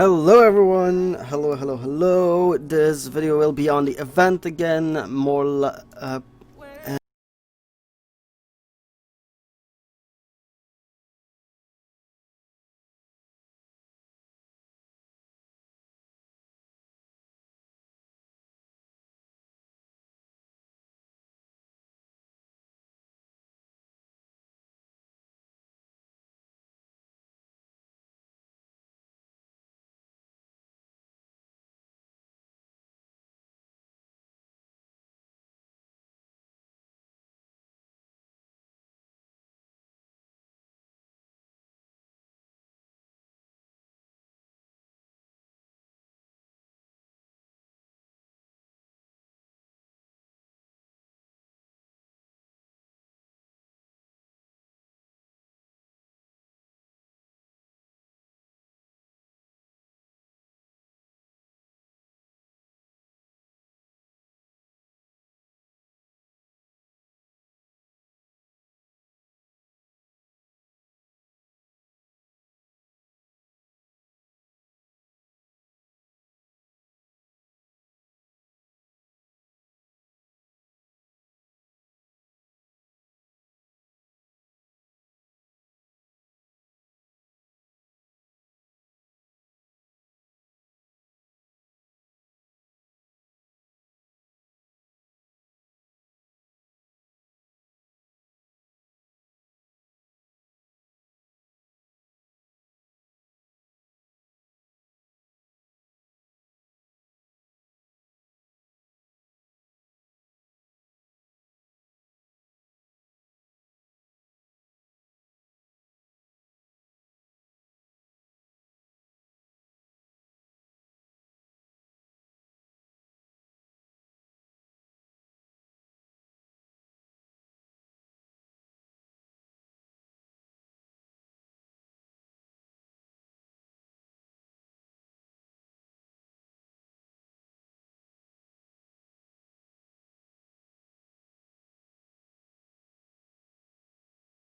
Hello everyone, hello. This video will be on the event again,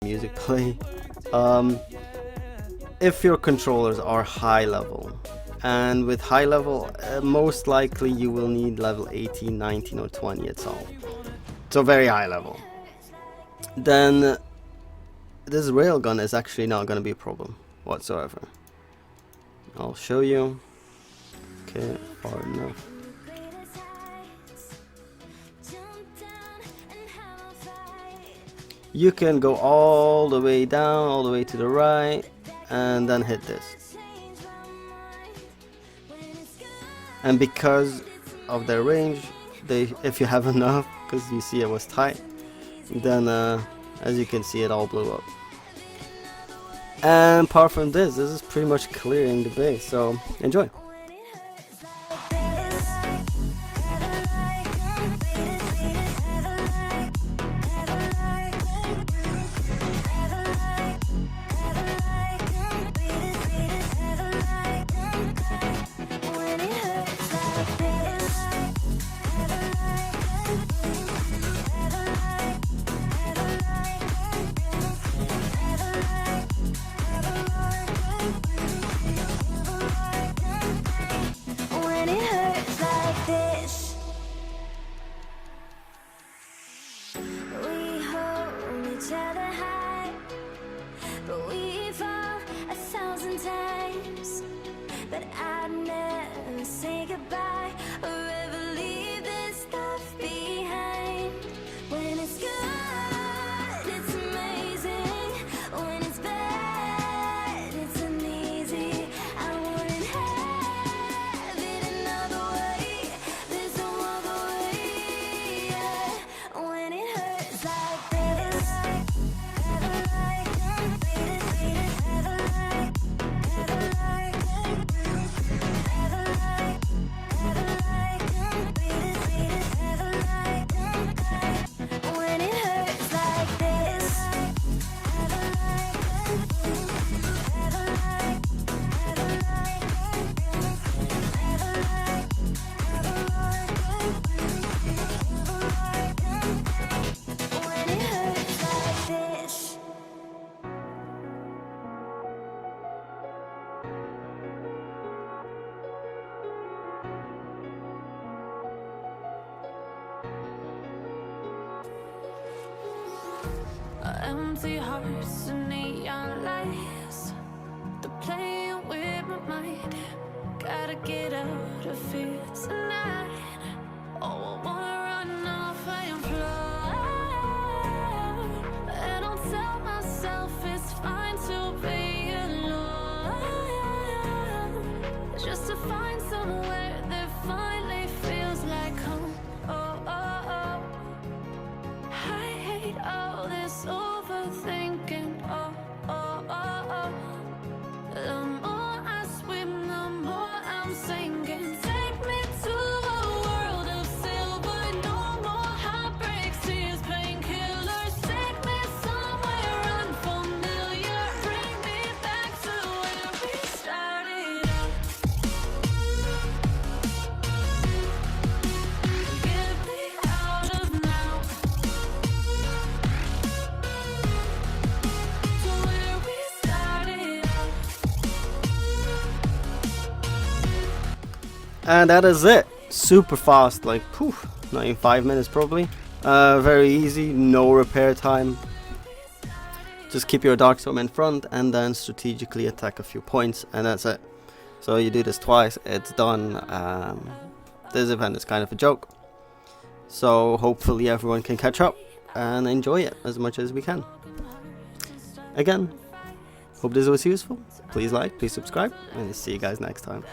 music play. If your controllers are high level, and with high level, most likely you will need level 18, 19 or 20 at all. So very high level. Then this railgun is actually not going to be a problem whatsoever. I'll show you. Okay, far enough. You can go all the way down, all the way to the right, and then hit this. And because of their range, if you have enough, because you see it was tight, then as you can see, it all blew up. And apart from this is pretty much clearing the base, so enjoy. But I'd never say goodbye or ever leave this stuff behind. When it's good, it's amazing. When it's bad, it's uneasy. I wouldn't have it another way. There's no other way. Yeah. When it hurts like this. Ever like empty hearts and neon lights. They're playing with my mind. Gotta get out of here tonight. Oh, I wanna run off and fly. And I'll tell myself it's fine to be alone, just to find somewhere that finally feels like home. Oh, oh, oh. I hate all this overthinking. Oh, oh, oh, oh. The more I swim, the more I'm sinking. Take me to a world of silver. No more heartbreaks, tears, painkillers. Take me somewhere unfamiliar. Bring me back to where we started out. Get me out of now. To where we started out. And that is it. Super fast, like poof, not even 5 minutes probably. Very easy, no repair time. Just keep your Darkstorm in front and then strategically attack a few points, and that's it. So you do this twice, it's done. This event is kind of a joke. So hopefully everyone can catch up and enjoy it as much as we can. Again, hope this was useful. Please like, please subscribe, and see you guys next time.